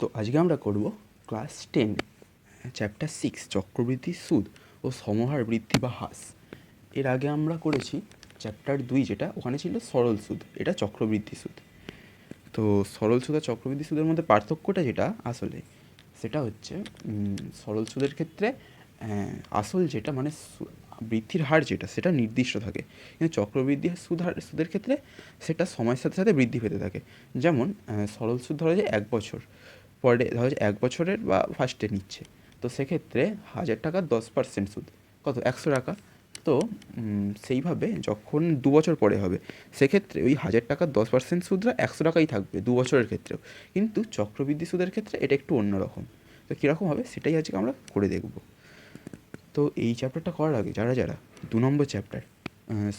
তো আজকে আমরা করব ক্লাস 10 চ্যাপ্টার 6 চক্রবৃদ্ধি সুদ ও সমহার বৃদ্ধি বা হ্রাস। এর আগে আমরা করেছি চ্যাপ্টার 2, যেটা ওখানে ছিল সরল সুদ, এটা চক্রবৃদ্ধি সুদ। তো সরল সুদ আর চক্রবৃদ্ধি সুদের মধ্যে পার্থক্যটা যেটা আসলে সেটা হচ্ছে সরল সুদের ক্ষেত্রে আসল যেটা মানে বৃদ্ধির হার যেটা সেটা নির্দিষ্ট থাকে, কিন্তু চক্রবৃদ্ধি সুদের ক্ষেত্রে সেটা সময়ের সাথে সাথে বৃদ্ধি পেতে থাকে। যেমন সরল সুদ ধরা যায় 1 বছর পরে, ধরা যায় 1 বছরের বা ফার্স্টে নিচ্ছে, তো সেক্ষেত্রে 1000 টাকার 10% সুদ কত 100 টাকা। তো সেইভাবে যখন 2 বছর পরে হবে সেক্ষেত্রে ওই 1000 টাকার 10% সুদরা 100 টাকাই থাকবে 2 বছরের ক্ষেত্রেও, কিন্তু চক্রবৃদ্ধি সুদের ক্ষেত্রে এটা একটু অন্যরকম। তো কীরকম হবে সেটাই আজকে আমরা করে দেখব। তো এই চ্যাপ্টারটা করার আগে যারা যারা 2 নম্বর চ্যাপ্টার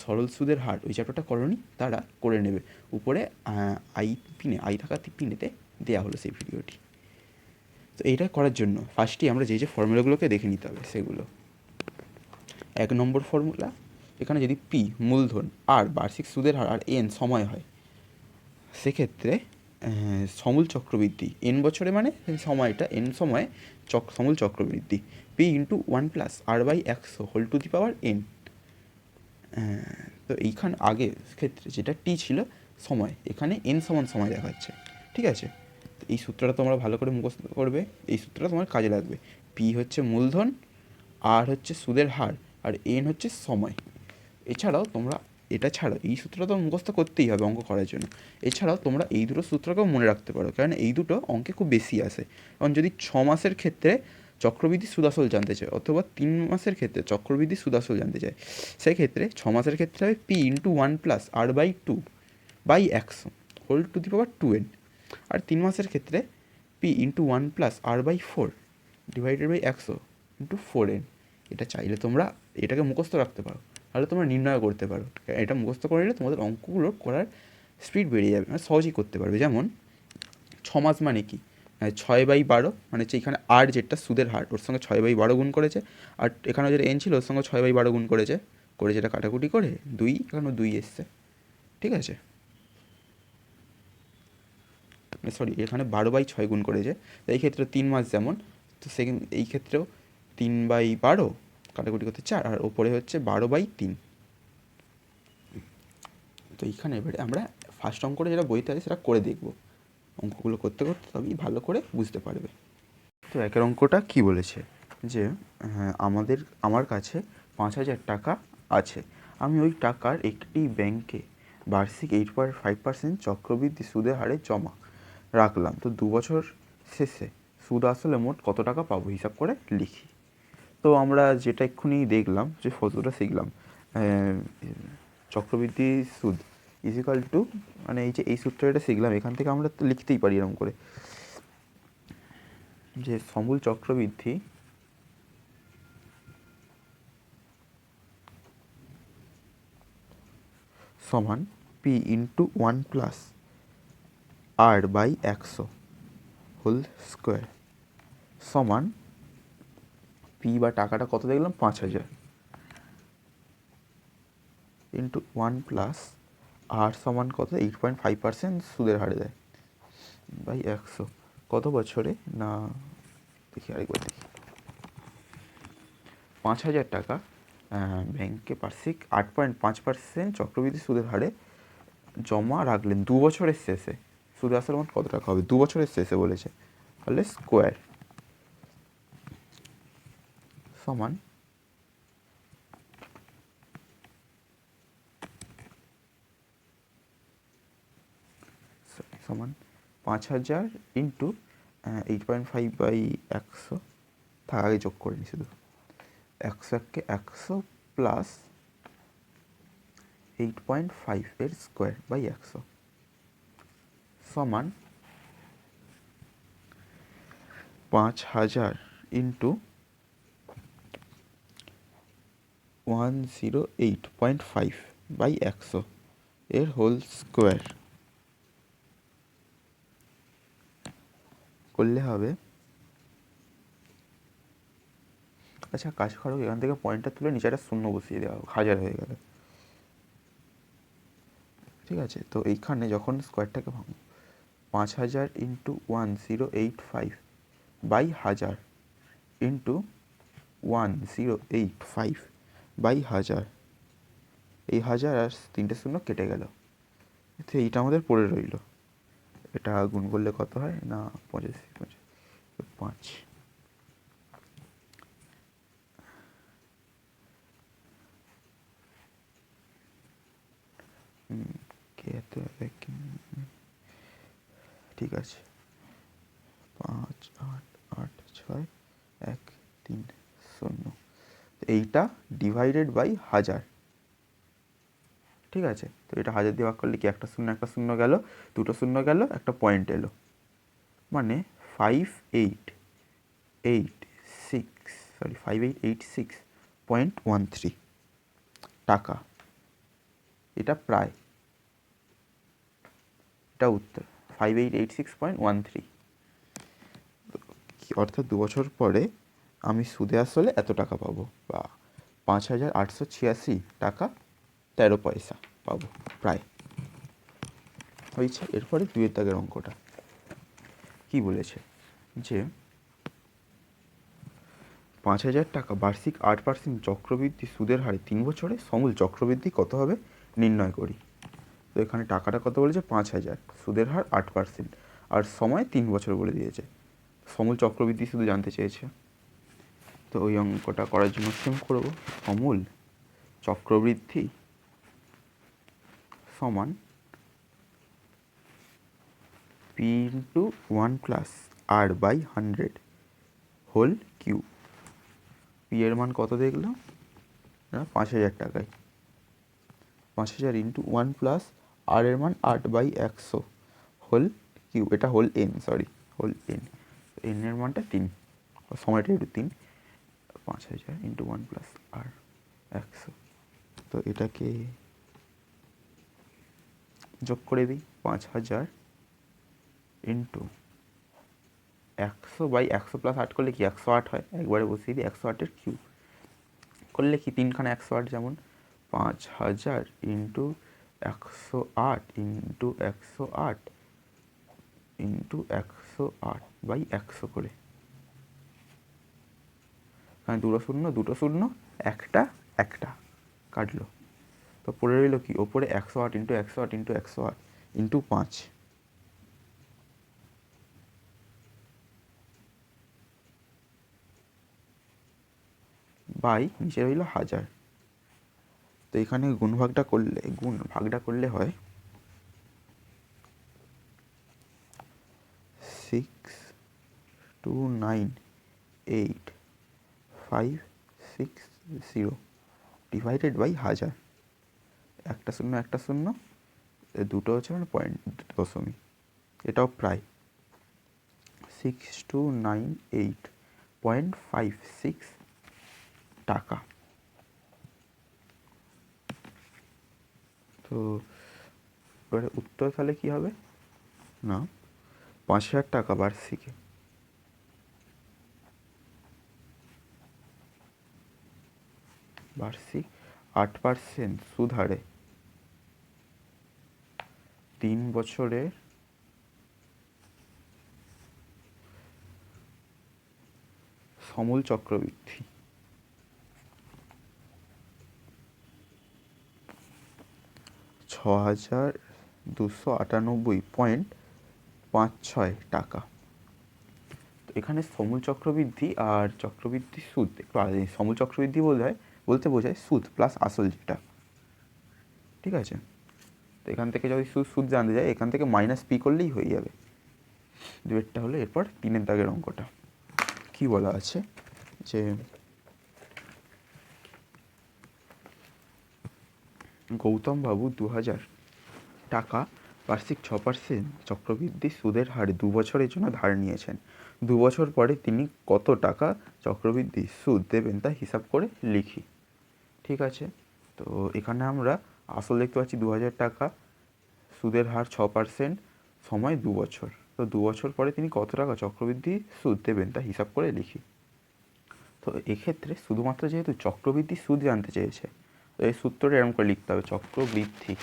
সরল সুদের হার ওই চ্যাপ্টারটা করনি তারা করে নেবে, উপরে আই থাকা পিনেতে দেওয়া হলো সেই ভিডিওটি। তো এইটা করার জন্য ফার্স্টেই আমরা যে যে ফর্মুলাগুলোকে দেখে নিতে হবে সেগুলো। 1 নম্বর ফর্মুলা, এখানে যদি পি মূলধন, আর বার্ষিক সুদের হার, আর এন সময় হয়, সেক্ষেত্রে সমূল চক্রবৃদ্ধি এন বছরে মানে সময়টা এন সময়ে সমূল চক্রবৃদ্ধি p into 1 + r/100 whole to the power n. তো এইখানে আগের ক্ষেত্রে যেটা টি ছিল সময়, এখানে এন সমান সময় দেখাচ্ছে, ঠিক আছে। এই সূত্রটা তোমরা ভালো করে মুখস্থ করবে, এই সূত্রটা তোমার কাজে লাগবে। পি হচ্ছে মূলধন, আর হচ্ছে সুদের হার, আর এন হচ্ছে সময়। এছাড়াও তোমরা এটা ছাড়াও এই সূত্রটা তো মুখস্থ করতেই হবে অঙ্ক করার জন্য। এছাড়াও তোমরা এই দুটো সূত্রকেও মনে রাখতে পারো, কারণ এই দুটো অঙ্কে খুব বেশি আসে। কারণ যদি 6 মাসের ক্ষেত্রে চক্রবৃদ্ধি সুদাসল জানতে চায়, অথবা 3 মাসের ক্ষেত্রে চক্রবৃদ্ধি সুদাসল জানতে চায়, সেক্ষেত্রে 6 মাসের ক্ষেত্রে হবে p into 1 + r/2/100 whole to the power 2n, আর 3 মাসের ক্ষেত্রে p into 1 + r/4 divided by 100 into 4n। এটা চাইলে তোমরা এটাকে মুখস্থ রাখতে পারো, তাহলে তোমরা নির্ণয় করতে পারো। এটা মুখস্থ করে নিলে তোমাদের অঙ্কগুলো করার স্পিড বেড়ে যাবে, মানে সহজেই করতে পারবে। যেমন 6 মাস মানে কি, 6/12 মানে হচ্ছে এখানে আর যেটা সুদের হার ওর সঙ্গে 6/12 গুণ করেছে, আর এখানে যেটা এন ছিল ওর সঙ্গে 6/12 গুণ করেছে, যেটা কাটাকুটি করে 2, এখানে 2 এসছে, ঠিক আছে। সরি, এখানে 12/6 গুণ করেছে, তো এই ক্ষেত্রে 3 মাস যেমন, তো সেকেন্ড এই ক্ষেত্রেও 3/12 কাটাকুটি করতে 4, আর ওপরে হচ্ছে 12/3। তো এইখানে এবারে আমরা ফার্স্ট অঙ্কটা যেটা বইতে আছে সেটা করে দেখব, অঙ্কগুলো করতে করতে তবেই ভালো করে বুঝতে পারবে। তো একের অঙ্কটা কি বলেছে যে আমার কাছে 5,000 টাকা আছে, আমি ওই টাকার একটি ব্যাংকে বার্ষিক 8.5% চক্রবৃদ্ধি সুদের হারে জমা রাখলাম। তো 2 বছর শেষে সুদ আসলে মোট কত টাকা পাবো হিসাব করে লিখি। তো আমরা যেটা এক্ষুনি দেখলাম, যে ফর্মুলাটা শিখলাম, চক্রবৃদ্ধি সুদ ইজিক্যাল টু, মানে এই সূত্রটা শিখলাম, এখান থেকে আমরা তো লিখতেই পারি এরকম করে, যে সমূল চক্রবৃদ্ধি সমান P into 1 + r/100 whole square সমান পি বা টাকাটা কত দেখলাম 5,000 ইন্টু 1 + r সমান কত 8.5% সুদের হারে দেয় বাই 100, কত বছরে না দেখি আরেকবার দেখি। 5,000 টাকা ব্যাংকে বার্ষিক 8.5% চক্রবৃদ্ধি সুদের হারে জমা রাখলেন 2 বছরের শেষে, সুদ আসলে মোট কত টাকা হবে 2 বছরের শেষে বলেছে, তাহলে স্কোয়ার সমান সমান 5,000 ইন্টু 8.5/100, থাক আগে যোগ করে নি শুধু, 100কে 100 প্লাস 8.5 এর স্কোয়ার বাই 100 সমান 5,000 ইন্টু 108.5/100 এর হোল স্কোয়ার করলে হবে। আচ্ছা কাজ করো, এখান থেকে পয়েন্টটা তুলে নিচে একটা শূন্য বসিয়ে দেওয়া, 1000 হয়ে গেল, ঠিক আছে। তো এইখানে যখন স্কোয়ারটাকে ভাঙবো, 5000 ইন্টু 1085 বাই 1000 ইন্টু 1085 বাই 1000, এই 1000 আর 3টে শূন্য কেটে গেল, তো এইটা আমাদের পড়ে রইল। এটা গুণ করলে কত হয় না 85 5, ঠিক আছে 5 8 8 6 1 3 0, এইটা ডিভাইডেড বাই 1000, ঠিক আছে। তো এটা 1000 দিয়ে ভাগ করলে কি একটা শূন্য গেল, দুটো শূন্য গেল, একটা পয়েন্ট এলো, মানে 5886.13 টাকা। এটা প্রায়, এটা উত্তর 5886.13, অর্থাৎ 2 বছর পরে আমি সুদে আসলে এত টাকা পাবো, বা 5886 টাকা 13 পয়সা পাবো প্রায়। হয়েছে। এরপরে 2 দাগের অঙ্কটা কি বলেছে, যে 5000 টাকা বার্ষিক 8% চক্রবৃদ্ধি সুদের হারে 3 বছরে সমূল চক্রবৃদ্ধি কত হবে নির্ণয় করি। তো এখানে টাকাটা কত বলেছে 5000, সুদের হার 8% আর সময় 3 বছর বলে দিয়েছে, সমূল চক্রবৃদ্ধি শুধু জানতে চেয়েছে। তো ওই অঙ্কটা করার জন্য সেম করব, সমূল চক্রবৃদ্ধি সমান P into 1 plus R by 100 whole cube. P এর মান কত দেখলাম না 5000 টাকায়, 5000 ইন্টু 1 প্লাস আর এর মান 8/100 হোল কিউব, এটা whole N, sorry whole N, N এর মানটা 3, সময়টা একটু 3, 5000 ইন্টু 1 প্লাস আর 100, তো এটাকে যোগ করে দিই, 5000 ইন্টু 100/100 প্লাস 8 করলে কি 108 হয়, একবারে বসিয়ে দিই 108 কিউব করলে কি 3খানা 108, যেমন 5000 ইন্টু 108 ইন্টু 108 ইন্টু 108/100 করে, এখানে দুটো শূন্য একটা কাটলো, তো পড়ে রইল কি ওপরে 108 ইন্টু 108 ইন্টু 108 ইন্টু 5 বাই নিচে রইল 1000। তো এখানে গুণ ভাগটা করলে হয় 6298,560 ডিভাইডেড বাই 1000, একটা শূন্য দুটো হচ্ছে মানে পয়েন্ট দশমিক, এটাও প্রায় 6298.56 টাকা। তো এবারে উত্তর তাহলে কী হবে না 5000 টাকা বার্ষিকে বার্ষিক 8% সুদ হারে 3 বছরের সমূল চক্রবৃদ্ধি 6298.56 টাকা। তো এখানে সমূল চক্রবৃদ্ধি আর চক্রবৃদ্ধি সুদ একটু আলাদা, সমূল চক্রবৃদ্ধি বলতে বোঝায় সুদ প্লাস আসল যেটা, ঠিক আছে। তো এখান থেকে যদি সুদ জানতে যায় এখান থেকে মাইনাস পি করলেই হয়ে যাবে। দুয়েরটা হলো। এরপর 3 দাগের অঙ্কটা কি বলা আছে, যে গৌতম বাবু 2000 টাকা বার্ষিক 6% চক্রবৃদ্ধি সুদের হারে 2 বছরের জন্য ধার নিয়েছেন। 2 বছর পরে তিনি কত টাকা চক্রবৃদ্ধি সুদ দেবেন তা হিসাব করে লিখি, ঠিক আছে। তো এখানে আমরা আসল দেখতে পাচ্ছি 2000 টাকা, সুদের হার 6%, সময় 2 বছর। তো 2 বছর পরে তিনি কত টাকা চক্রবৃদ্ধি সুদ দেবেন তা হিসাব করে লিখি। তো এক্ষেত্রে শুধুমাত্র যেহেতু চক্রবৃদ্ধি সুদ জানতে চেয়েছে, তো এই সূত্রটা এরকম করে লিখতে হবে, চক্রবৃদ্ধি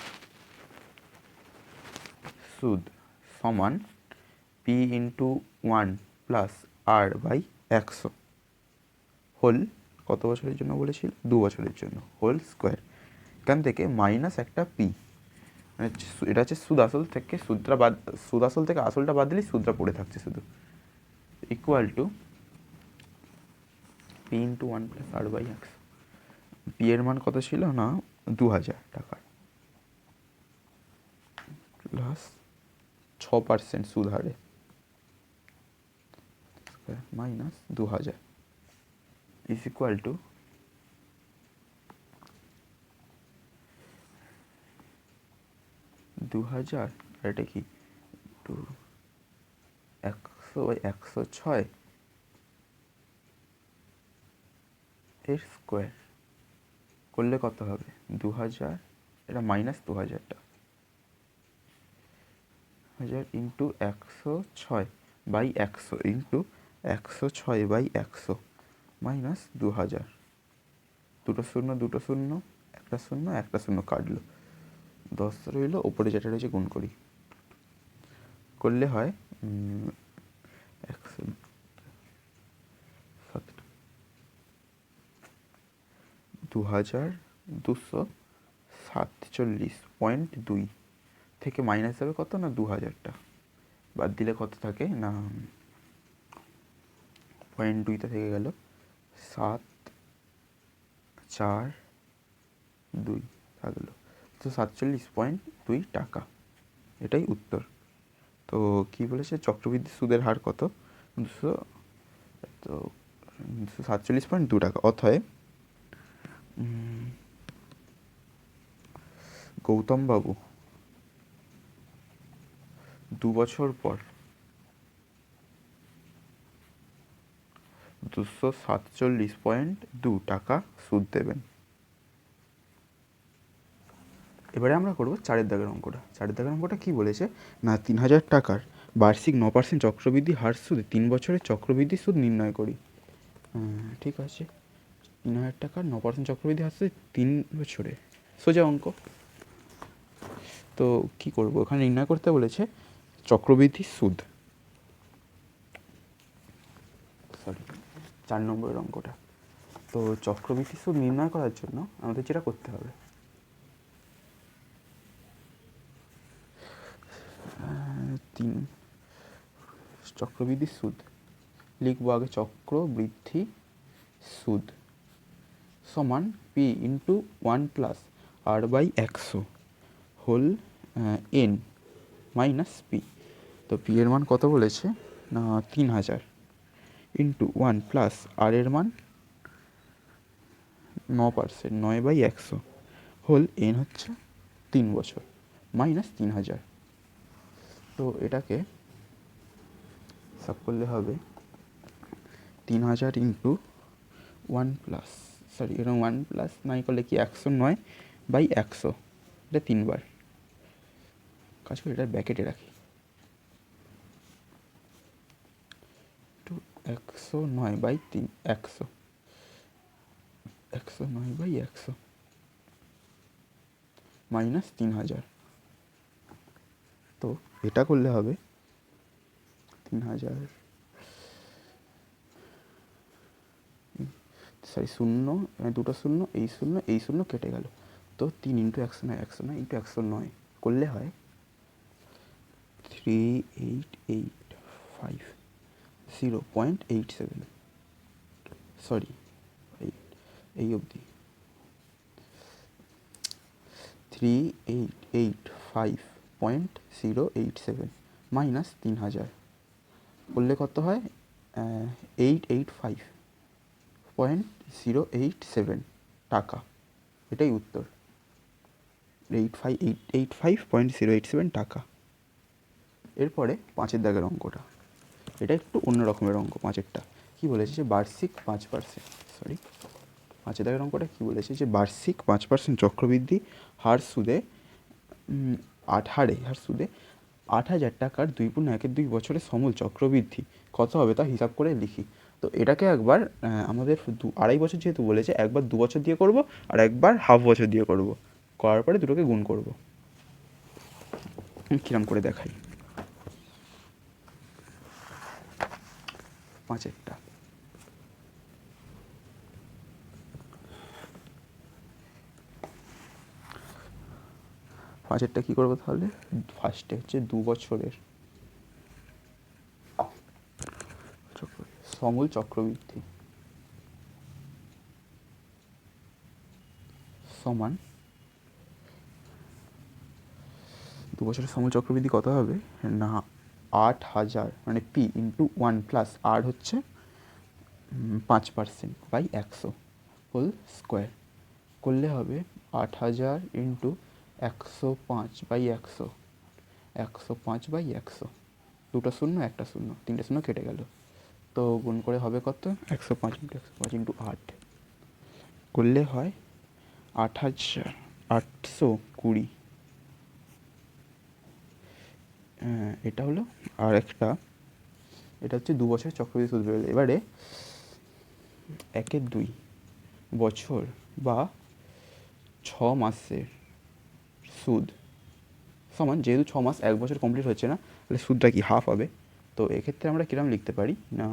সুদ সমান P into 1 plus R by 100 whole কত বছরের জন্য বলেছিল, 2 বছরের জন্য, হোল স্কোয়ার। এখান থেকে মাইনাস একটা পি, মানে এটা হচ্ছে সুদ আসল থেকে সুদটা বাদ, সুদ আসল থেকে আসলটা বাদ দিলেই সুদটা পড়ে থাকছে শুধু, equal to P into 1 plus R by 100। P এর মান কত ছিল না 2000 টাকা, প্লাস 6% সুদ হারে, মাইনাস 2000 ইজ ইকুয়াল টু 2000, আর এটা কি 100/106 এর স্কোয়ার করলে কত হবে 2000, এটা মাইনাস 2000টা, 1000 ইন্টু 106/100 ইন্টু 106/100 মাইনাস 2000, দুটো শূন্য দুটো শূন্য, একটা শূন্য একটা শূন্য কাটলো, 10 রইলো, ওপরে যেটা রয়েছে গুণ করি, করলে হয় 2247.2 থেকে মাইনাস যাবে কত না 2000টা, বাদ দিলে কত থাকে না 0.2টা থেকে গেল 742 থাকলো, তো 47.2 টাকা, এটাই উত্তর। তো কি বলেছে চক্রবৃদ্ধি সুদের হার কত 247.2 টাকা, অতএব গৌতম বাবু 2 বছর পর 247.2 টাকা সুদ দেবেন। এবারে আমরা করবো 4 দাগের অঙ্কটা। 4 দাগের অঙ্কটা কি বলেছে না 3000 টাকার বার্ষিক 9% চক্রবৃদ্ধি হার সুদে 3 বছরের চক্রবৃদ্ধি সুদ নির্ণয় করি। ঠিক আছে, 3000 টাকার 9% চক্রবৃদ্ধি হার সুদে 3 বছরে, সোজা অঙ্ক। তো কি করব, এখানে নির্ণয় করতে বলেছে চক্রবৃদ্ধি সুদ, সরি 4 নম্বরের অঙ্কটা। তো চক্রবৃদ্ধি সুদ নির্ণয় করার জন্য আমাদের যেটা করতে হবে, চক্রবৃদ্ধি সুদ লিখবো আগে, চক্রবৃদ্ধি সুদ সমান P into 1 plus R by 100 whole N minus P. তো পি এর মান কত বলেছে না 3000 ইন্টু 1 প্লাস আর এর মান 9%, 9/100 হোল এন হচ্ছে 3 বছর মাইনাস 3000। তো এটাকে সব করলে হবে 3000 ইন্টু 1 প্লাস, সরি এরকম 1 প্লাস নাই করলে কি 109/100, এটা 3 বার কাজ করে, এটা ব্যাকেটে রাখি, 109/100, 109/100 মাইনাস 3000। তো এটা করলে হবে 3000, সরি শূন্য, দুটো শূন্য, এই শূন্য এই শূন্য কেটে গেল, তো 3 ইন্টু 109, 109 ইন্টু 109 করলে হয় 3885.87, সরি এই অবধি 3885.087 মাইনাস 3000 করলে কত হয় 885.087 টাকা, এটাই উত্তর, 885.087 টাকা। এরপরে 5 দাগের অঙ্কটা, এটা একটু অন্য রকমের অঙ্ক। 5টা কী বলেছে যে বার্ষিক 5%, সরি 5 দাগের অঙ্কটা কী বলেছে যে বার্ষিক 5% চক্রবৃদ্ধি হার সুদে হার সুদে 8000 টাকার 2.1 বছরের সমূল চক্রবৃদ্ধি কত হবে তা হিসাব করে লিখি। তো এটাকে একবার আমাদের 2.5 বছর যেহেতু বলেছে, একবার 2 বছর দিয়ে করব আর একবার হাফ বছর দিয়ে করব, করার পরে দুটোকে গুণ করব। কিরম করে দেখাই, 5-এরটা। পাঁচেরটা কী করবো তাহলে? ফার্স্টে হচ্ছে 2 বছরের সমূল চক্রবৃদ্ধি সমান 2 বছরের সমূল চক্রবৃদ্ধি কত হবে না 8,000 মানে পি ইন্টু 1 প্লাস আর হচ্ছে 5% বাই 100 হোল স্কোয়ার করলে হবে 8,000 ইন্টু 105/100 105/100 দুটো শূন্য একটা শূন্য তিনটে শূন্য কেটে গেল, তো গুণ করে হবে কত 105 ইন্টু 105 ইন্টু 8 করলে হয় 8,820। এটা হলো আর একটা, এটা হচ্ছে 2 বছরের চক্রবৃদ্ধি সুদ বেরোলো। এবারে 1/2 বছর বা 6 মাসের সুদ সমান, যেহেতু 6 মাস 1 বছর কমপ্লিট হচ্ছে না তাহলে সুদটা কি হাফ হবে। তো এক্ষেত্রে আমরা কীরকম লিখতে পারি না,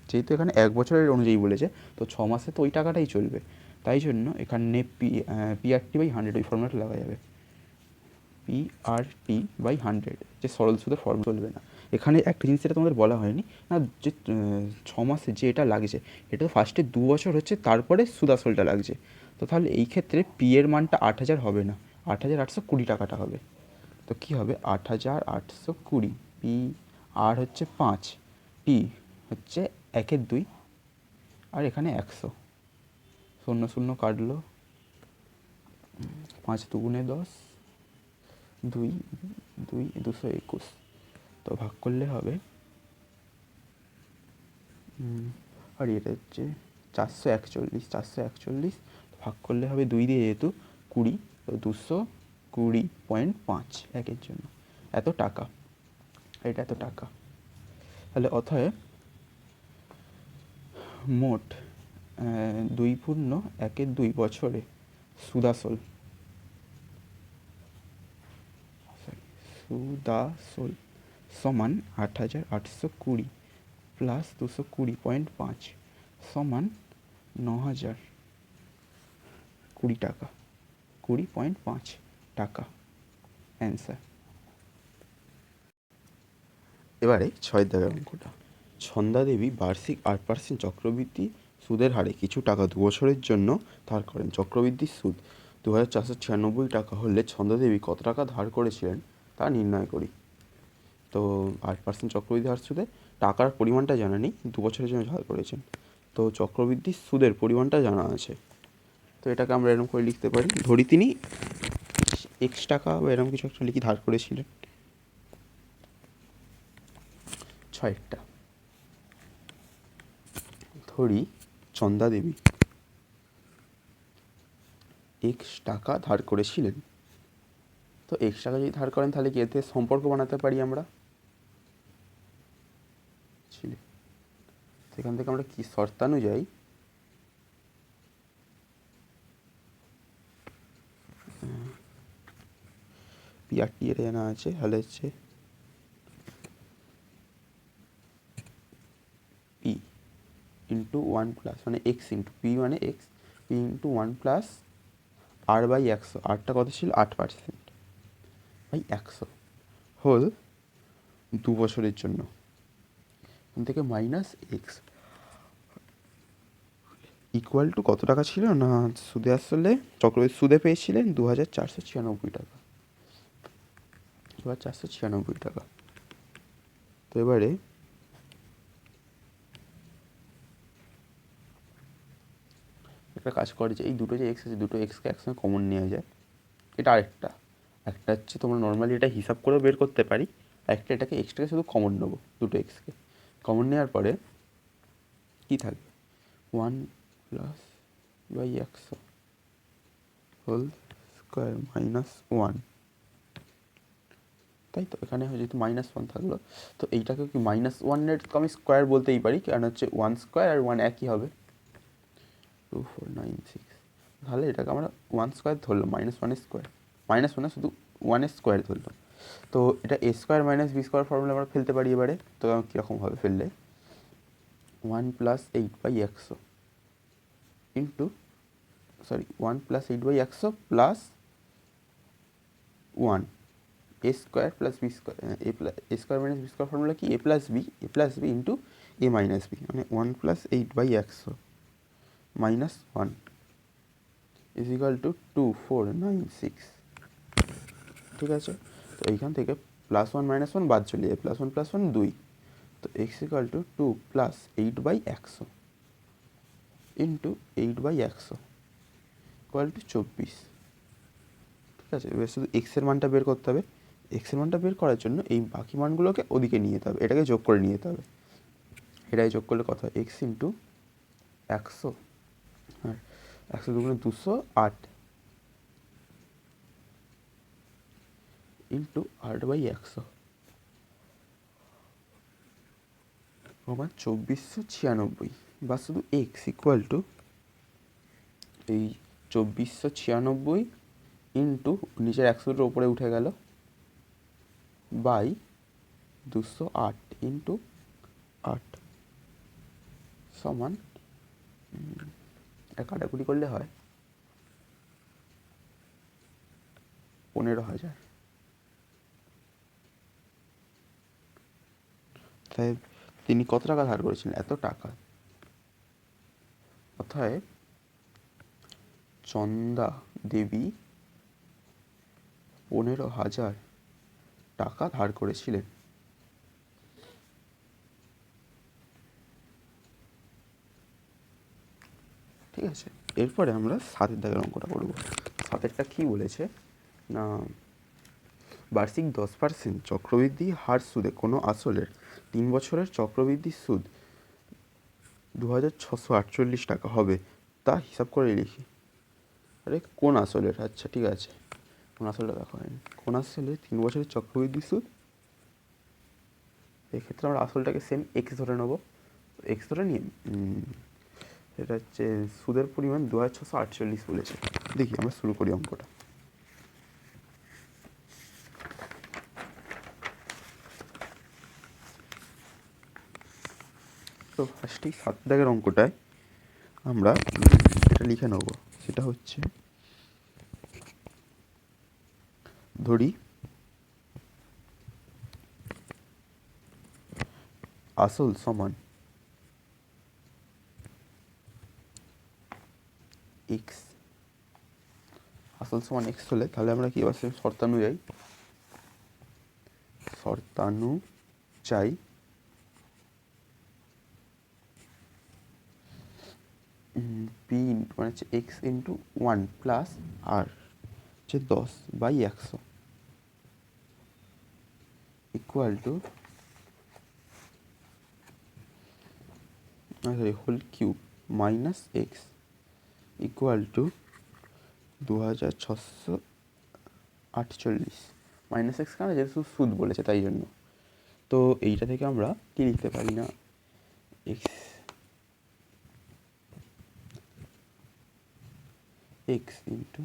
যেহেতু এখানে 1 বছরের অনুযায়ী বলেছে তো 6 মাসে তো ওই টাকাটাই চলবে, তাই জন্য এখানে PRT/100 ওই ফর্মুলাটা লাগা যাবে। PRT/100 যে সরল সুদের ফর্ম চলবে না। এখানে একটা জিনিস এটা তোমাদের বলা হয়নি না, যে 6 মাসে যে এটা লাগছে এটা তো ফার্স্টে 2 বছর হচ্ছে তারপরে সুদ আসলটা লাগছে, তো তাহলে এই ক্ষেত্রে পি এর মানটা 8,000 হবে না, 8,820 টাকাটা হবে। তো কী হবে 8,820, পি আর হচ্ছে 5, টি হচ্ছে 1/2 আর এখানে 100, 0 0 কাটলো, 5 2 10, 2 2 221, তো ভাগ করলে হবে আর এটা হচ্ছে 441 ভাগ করলে হবে 2 দিয়ে যেহেতু 20, তো 220.5 একের জন্য এত টাকা, এটা এত টাকা। তাহলে অতএব মোট 2 বছরে সুদাসল সমান 8,820 প্লাস 220.5 সমান 9,020 টাকা, 20.5 টাকা অ্যান্সার। এবারে 6 দাগের অঙ্কটা, ছন্দা দেবী বার্ষিক 8% চক্রবৃদ্ধি সুদের হারে কিছু টাকা 2 বছরের জন্য ধার করেন। চক্রবৃদ্ধির সুদ 2,496 টাকা হলে ছন্দা দেবী কত টাকা ধার করেছিলেন তা নির্ণয় করি। তো 8% চক্রবৃদ্ধি হার সুদে টাকার পরিমাণটা জানা নেই, 2 বছরের জন্য ধার করেছেন, তো চক্রবৃদ্ধি সুদের পরিমাণটা জানা আছে। তো এটাকে আমরা এরকম করে লিখতে পারি, ধরি তিনি x টাকা বা এরকম কিছু একটা লিখি ধার করেছিলেন। 6টা ধরি চন্দা দেবী x টাকা ধার করেছিলেন, তো x টাকা যদি ধার করেন তাহলে কি এতে সম্পর্ক বানাতে পারি আমরা, সেখান থেকে আমরা কি শর্তানুযায়ী PRT এটা জানা আছে, তাহলে হচ্ছে P ইন্টু 1 প্লাস মানে x ইন্টু P মানে x, P into 1 plus R/100, আরটা কত ছিল 8% বাই 100 হোল 2 বছরের জন্য, এখান থেকে মাইনাস এক্স ইকুয়াল টু কত টাকা ছিল না, সুদে আসলে চক্রবৃদ্ধি সুদে পেয়েছিলেন 2,496 টাকা, 2,496 টাকা। তো এবারে একটা কাজ করে যে এই দুটো যে এক্স আছে দুটো এক্সকে একসঙ্গে কমন নেওয়া যায়, এটা আরেকটা, একটা হচ্ছে তোমরা নর্মালি এটা হিসাব করেও বের করতে পারি, একটা এটাকে এক্সটাকে শুধু কমন নেবো, দুটো এক্সকে কমন নেওয়ার পরে কী থাকবে 1 plus by 100 whole square minus 1, তাই তো এখানে যেহেতু -1 থাকলো তো এইটাকে কি -1-এর আমি স্কোয়ার বলতেই পারি, কারণ হচ্ছে 1 স্কোয়ার আর 1 একই হবে 2496, তাহলে এটাকে আমরা 1 স্কোয়ার ধরলাম, -1 স্কোয়ার, -1 শুধু 1 স্কোয়ার ধরলাম, তো এটা a square minus B square formula আমরা ফেলতে পারি। এবারে তো কীরকম হবে ফেললে 1 + 8/100 ইন্টু 1 + 8/100 plus 1 a square plus B square a square minus B square formula কি a + b into a minus B, মানে 1 + 8/100 মাইনাস 1 ইজ ইকাল টু 2496। ঠিক আছে, তো এইখান থেকে +1 - 1 বাদ চলে যায়, +1 + 1 2, তো x equal to 2 + 8/100 into 8/100 equal to 24। ঠিক আছে, এবার শুধু এক্সের মানটা বের করতে হবে। এক্সের মানটা বের করার জন্য এই বাকি মানগুলোকে ওদিকে নিয়ে যেতে হবে, এটাকে যোগ করে নিয়ে যেতে হবে। এটাকে যোগ করলে কত হয়, x ইন্টু 100, আর 100 দুগুণে 208 ইন্টু 8/100 সমান 2496, বা শুধু এক্স ইকুয়াল টু এই 2496 ইন্টু নিচের 100টার ওপরে উঠে গেল বাই 208 ইন্টু 8 সমান কাটাকুটি করলে হয় 15,000। তাই তিনি কত টাকা ধার করেছিলেন, এত টাকা। অতএব চন্দা দেবী 15,000 টাকা ধার করেছিলেন। ঠিক আছে, এরপরে আমরা 7 দাগের অঙ্কটা করব। 7টা কি বলেছে না, বার্ষিক 10% চক্রবৃদ্ধি হার সুদে কোনো আসলের 3 বছরের চক্রবৃদ্ধি সুদ 2,648 টাকা হবে, তা হিসাব করে লিখি। আরে কোন আসলের, আচ্ছা ঠিক আছে, কোন আসলটা দেখো, কোন আসলে 3 বছরের চক্রবৃদ্ধি সুদ, এক্ষেত্রে আমরা আসলটাকে সেম এক্স ধরে নেবো। এক্স ধরে নিয়ে এটা হচ্ছে সুদের পরিমাণ 2,648 বলেছে। দেখি আমরা শুরু করি অঙ্কটা। তো ফার্স্টেই 7 দাগের অঙ্কটায় আমরা এটা লিখে নেব, সেটা হচ্ছে ধরি আসল সমান এক্স। আসল সমান এক্স হলে তাহলে আমরা কি বলছি, শর্তানুযায়ী পি মানে হচ্ছে এক্স ইন্টু 1 প্লাস আর হচ্ছে 10/100 equal to whole cube minus X equal to 2,648 minus X, কারণ যেহেতু সুদ বলেছে তাই জন্য। তো এইটা থেকে আমরা কি লিখতে পারি না, এক্স এক্স ইন্টু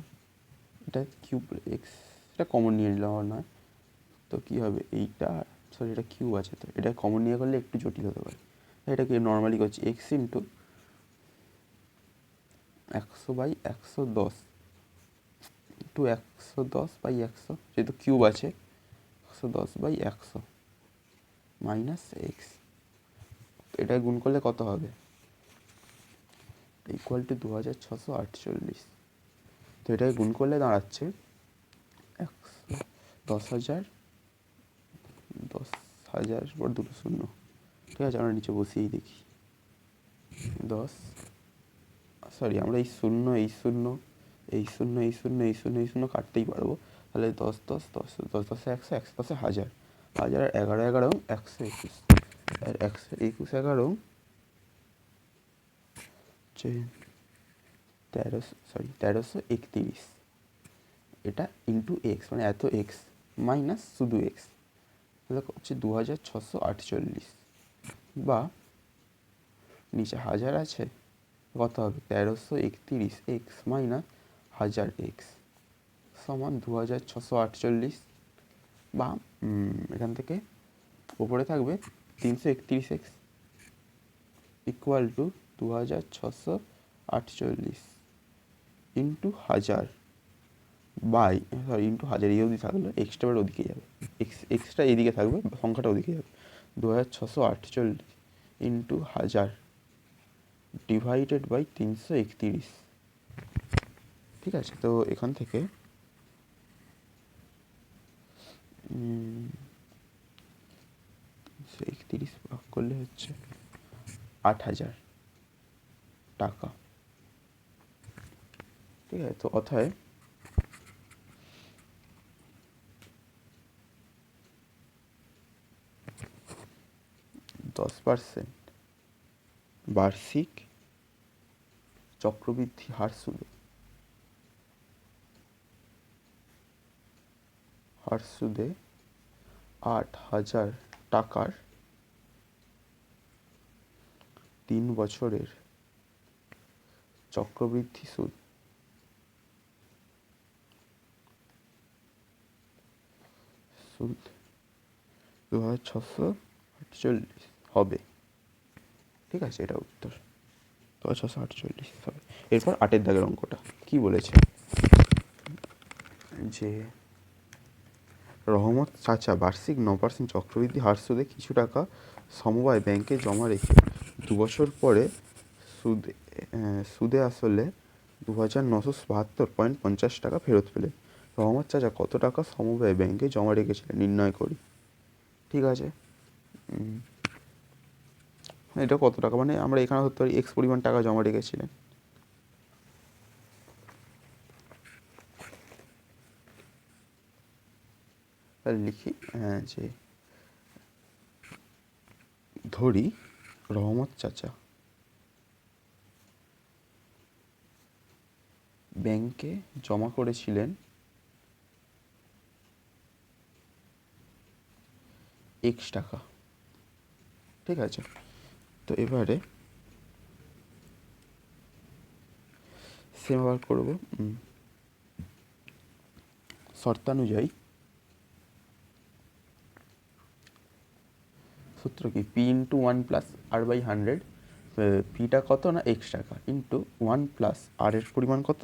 এটা কিউব, এক্স এটা কমন নিয়ে নিলাম আর নয়, তো কী হবে এইটা, সরি এটা কিউব আছে, তো এটা কমন নিয়ে করলে একটু জটিল হতে পারে, এটাকে নর্মালি করছি এক্স ইন্টু 100/110 ইন্টু 110/100, যেহেতু কিউব আছে 110/100 মাইনাস এক্স, এটা গুণ করলে কত হবে, ইকুয়াল টু 2,648। তো এটাকে গুণ করলে দাঁড়াচ্ছে 10,000 পর দুটো শূন্য। ঠিক আছে, আমরা নিচে বসিয়েই দেখি 10, সরি আমরা এই শূন্য এই শূন্য এই শূন্য এই শূন্য এই শূন্য এই শূন্য কাটতেই পারবো, তাহলে 10 10 10 10 10 100 100 10 1000 1000 11 11 121 আর 121 11 1331, এটা ইন্টু এক্স মানে এত এক্স মাইনাস শুধু এক্স, তাহলে হচ্ছে 2,648, বা নিচে 1000 আছে, কত হবে 1331 এক্স মাইনাস 1000 এক্স সমান 2,648, বা এখান থেকে ওপরে থাকবে 331 X. Equal to 2648 into 1000 by into 1000 এই অবধি থাকলো, এক্সট্রা ওদিকে যাবে, এক্সট্রা এইদিকে থাকবে, সংখ্যাটা ওদিকে যাবে। 2648 ইন্টু 1000 ডিভাইডেড বাই 331। ঠিক আছে, তো এখান থেকে 31 ভাগ করলে হচ্ছে 8000 টাকা। ঠিক আছে, তো অতএব %10 বার্ষিক চক্রবৃদ্ধি হার সুদে 8000 টাকার 3 বছরের চক্রবৃদ্ধি সুদ 2648 হবে। ঠিক আছে, এটা উত্তর 2648 হবে। এরপর 8 দাগের অঙ্কটা কি বলেছে, যে রহমত চাচা বার্ষিক 9% চক্রবৃদ্ধি হার সুদে কিছু টাকা সমবায় ব্যাংকে জমা রেখে 2 বছর পরে সুদে আসলে 2972.50 টাকা ফেরত পেলেন। রহমত চাচা কত টাকা সমবায় ব্যাংকে জমা রেখেছিলেন নির্ণয় করি। ঠিক আছে, এটা কত টাকা, মানে আমরা এখানে ধরতে পারি এক্স পরিমাণ টাকা জমা রেখেছিলেন। তাহলে লিখি, যে ধরি রহমত চাচা ব্যাংকে জমা করেছিলেন এক্স টাকা। ঠিক আছে, তো এবারে সেম আবার করবো, শর্তানুযায়ী সূত্র কি, P into 1 plus R by 100, পিটা কত না এক্স টাকা, ইন্টু 1 প্লাস আর এর পরিমাণ কত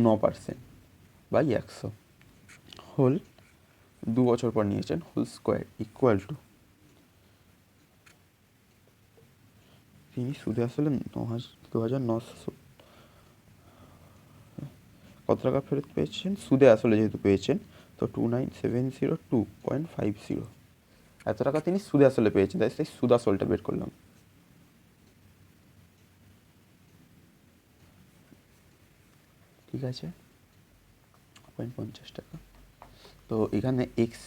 9% বাই 100 হোল 2 বছর পর নিয়েছেন হোল স্কোয়ার ইকুয়াল টু, তিনি সুদে আসলে 2900 কত টাকা ফেরত পেয়েছেন, সুদে আসলে যেহেতু পেয়েছেন তো 29702.50 এত টাকা তিনি সুদে আসলে পেয়েছেন, তাই সেই সুদ আসলটা বের করলাম। ঠিক আছে, 50 টাকা। তো এখানে x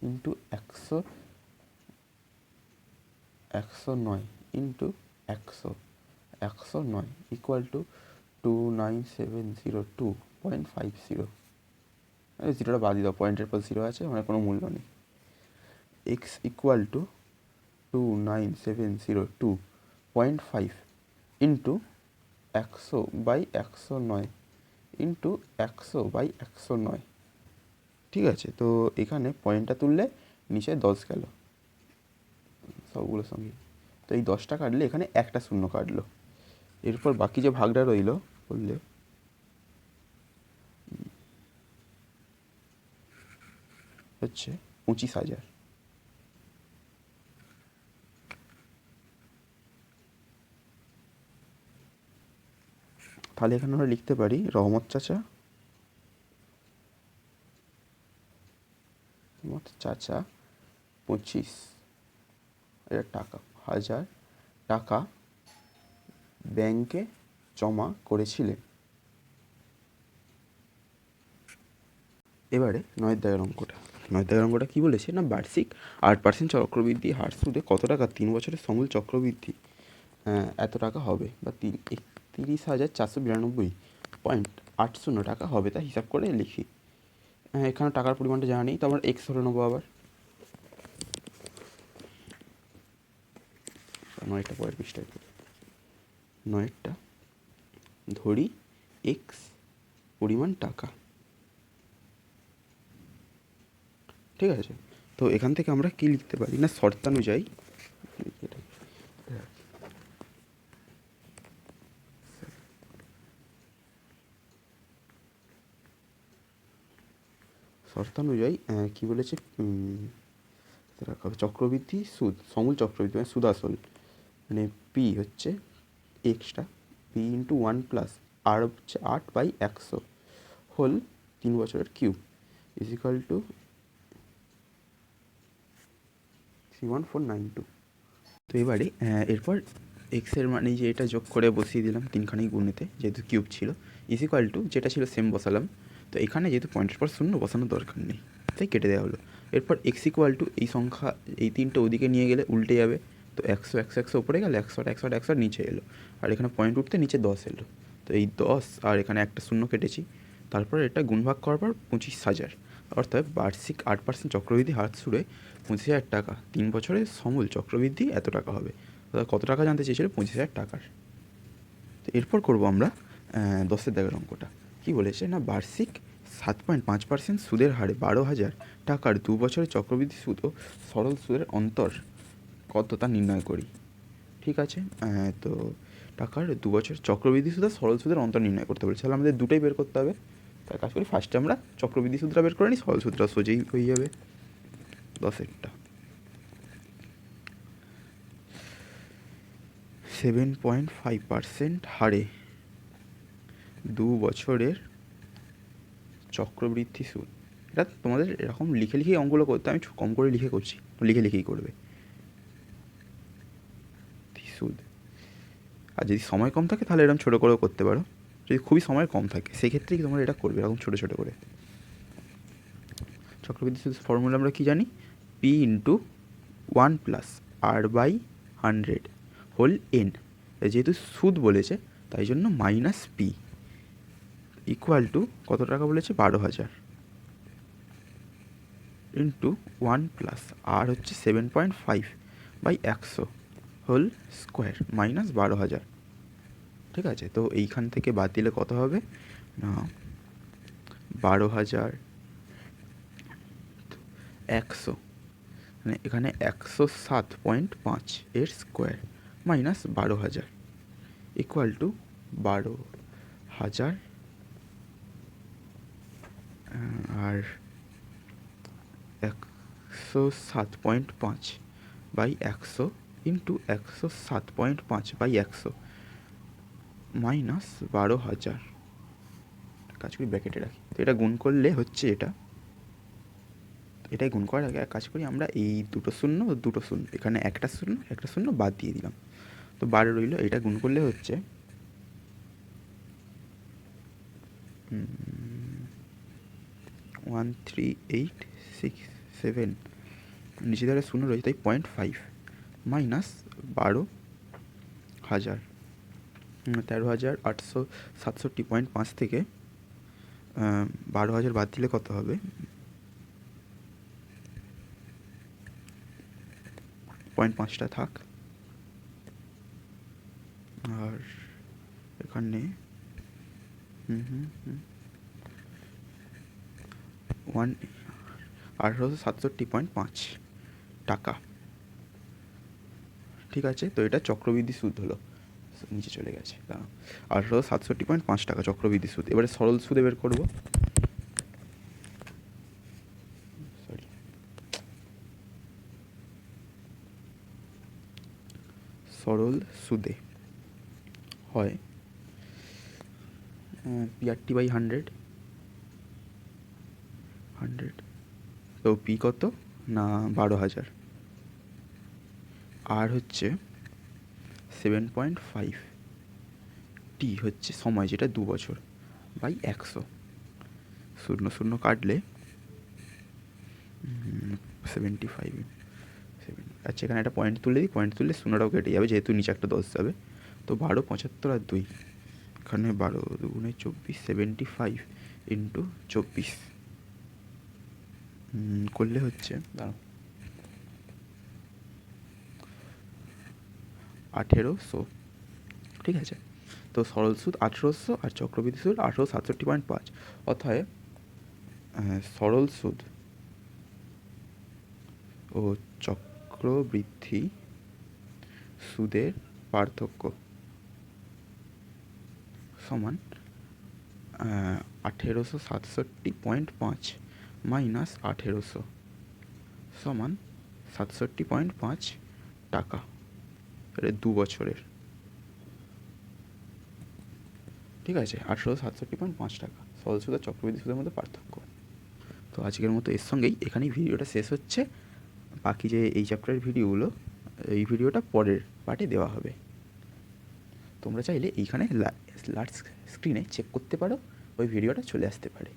into 109 into 109 equal to 29702.50। জিরোটা বাদ দাও, পয়েন্টের পর জিরো আছে, মানে কোনো মূল্য নেই। X equal two 29702.5 into 100/109 into 100/109। ঠিক আছে, তো এখানে পয়েন্টটা তুললে নিচে 10 গেল সবগুলোর সঙ্গে, তো এই 10টা কাটলে এখানে একটা শূন্য কাটলো। এরপর বাকি যে ভাগটা রইল বললে হচ্ছে 25,000। তাহলে এখানে আমরা লিখতে পারি রহমত চাচা 25,000 টাকা ব্যাংকে জমা করেছিলেন। এবারে 9 দাগের অঙ্কটা কী বলেছে না, বার্ষিক 8% চক্রবৃদ্ধি হার সুদে কত টাকা 3 বছরের সমূল চক্রবৃদ্ধি এত টাকা হবে, বা 31,492.80 টাকা হবে, তা হিসাব করে লিখি। এখানে টাকার পরিমাণটা জানা নেই, তো আমরা এক্স ধরে নেবো। আবার 9টা পরের পৃষ্ঠায় 9টা ধরি এক্স পরিমাণ টাকা। ঠিক আছে, তো এখান থেকে আমরা কি লিখতে পারি না, শর্তানুযায়ী শর্তানুযায়ী কী বলেছে রাখা হবে চক্রবৃদ্ধি সুদ, সমূল চক্রবৃদ্ধি মানে সুদ আসল, মানে পি হচ্ছে এক্সটা, পি ইন্টু 1 + আর হচ্ছে 8/100 হোল 3 বছরের কিউব ইজিক্যাল টু 31492। তো এবারে এরপর এক্সের মানে যে এটা যোগ করে বসিয়ে দিলাম তিনখানি গুণেতে, যেহেতু কিউব ছিল, ইজিক্যাল টু যেটা ছিল সেম বসালাম। তো এখানে যেহেতু পয়েন্টের পর শূন্য বসানোর দরকার নেই, তাই কেটে দেওয়া হলো। এরপর এক্স ইকুয়াল টু এই সংখ্যা, এই তিনটে ওদিকে নিয়ে গেলে উল্টে যাবে, তো 100 উপরে গেলে 100 নিচে এলো, আর এখানে পয়েন্ট উঠতে নিচে 10 এলো। তো এই 10 আর এখানে একটা শূন্য কেটেছি, তারপর এটা গুণভাগ করার পর 25,000, অর্থাৎ বার্ষিক 8% চক্রবৃদ্ধি হার সুদে 25,000 টাকা, 3 বছরে সমূল চক্রবৃদ্ধি এত টাকা হবে। অর্থাৎ কত টাকা জানতে চেয়েছিল? 25,000 টাকার। তো এরপর করবো আমরা 10-এর দাগের অঙ্কটা। কী বলেছে না, বার্ষিক 7.5% সুদের হারে 12,000 টাকার 2 বছরের চক্রবৃদ্ধি সুদ ও সরল সুদের অন্তর কত তা নির্ণয় করি। ঠিক আছে, তো টাকার 2 বছর চক্রবৃদ্ধি সুদ আর সরল সুদের অন্তর নির্ণয় করতে বলেছে, তাহলে আমাদের দুটোই বের করতে হবে। তার কাজ করি, ফার্স্টে আমরা চক্রবৃদ্ধি সুদটা বের করে নিই, সরল সুদটা সোজাই হয়ে যাবে। 10-এরটা 7.5% হারে 2 বছরের চক্রবৃদ্ধি সুদ। এটা তোমাদের এরকম লিখে লিখেই অঙ্কগুলো করতে, আমি কম করে লিখে করছি, লিখে লিখেই করবে সুদ। আর যদি সময় কম থাকে তাহলে এরকম ছোটো করেও করতে পারো, যদি খুবই সময় কম থাকে সেক্ষেত্রেই তোমরা এটা করবে এরকম ছোটো ছোটো করে। চক্রবৃদ্ধি সুদ ফর্মুলা আমরা কী জানি, P into 1+r/100 whole N, যেহেতু সুদ বলেছে তাই জন্য মাইনাস পি ইকুয়াল টু কত টাকা বলেছে? 12,000 ইন্টু 1+r হচ্ছে 7.5/100 হোল স্কোয়ার মাইনাস 12,000। ঠিক আছে, তো এইখান থেকে বাদ দিলে কত হবে না, 12,100, মানে এখানে 107.5 এর স্কোয়ার মাইনাস 12,000 ইকুয়াল টু 12,000 আর 107.5/100 ইন্টু 107.5/100 মাইনাস 12,000, কাজ করি ব্র্যাকেটে রাখি, তো এটা গুণ করলে হচ্ছে এটাই গুণ করার আগে এক কাজ করি আমরা, এই দুটো শূন্য এখানে একটা শূন্য বাদ দিয়ে দিলাম, তো 12 রইল, এটা গুণ করলে হচ্ছে 13867, নিচে ধারে শূন্য রয়েছে তাই 0.5 মাইনাস 12,000, 13,867.5 থেকে 12,000 বাদ দিলে কত হবে? 0.5টা থাক, আর এখানে 1867.5 টাকা। ঠিক আছে, তো এটা চক্রবৃদ্ধি সুদ হলো, নিচে চলে গেছে, 1867.5 টাকা চক্রবৃদ্ধি সুদ। এবারে সরল সুদে বের করবো, সরল সুদে হয় PRT/100, তো পি কত না 12,000, আর হচ্ছে 7.5, টি হচ্ছে সময় যেটা 2 বছর বাই 100, শূন্য শূন্য কাটলে 75, আচ্ছা এখানে একটা পয়েন্ট তুলে দিই, পয়েন্ট তুললে শূন্যটাও কেটে যাবে যেহেতু নিচে একটা 10 যাবে, তো 12, 75 আর 2, এখানে 12 2 24, 75 ইন্টু 24 করলে হচ্ছে 1,800। ঠিক আছে, তো সরল সুদ 1,800 আর চক্রবৃদ্ধি সুদ 1867.5, অর্থাৎ সরল সুদ ও চক্রবৃদ্ধি সুদের পার্থক্য সমান 1867.5 মাইনাস 1800 সমান 67.5 টাকা। এটা 2 বছরের, ঠিক আছে। 1867.5 টাকা সরল সুদ আর চক্রবৃদ্ধি সুদের মধ্যে পার্থক্য। তো আজকের মতো এর সঙ্গেই এখানেই ভিডিওটা শেষ হচ্ছে। বাকি যে এই চ্যাপ্টারের ভিডিওগুলো, এই ভিডিওটা পরের পার্টে দেওয়া হবে। তোমরা চাইলে এইখানে লার্জ স্ক্রিনে চেক করতে পারো, ওই ভিডিওটা চলে আসতে পারে।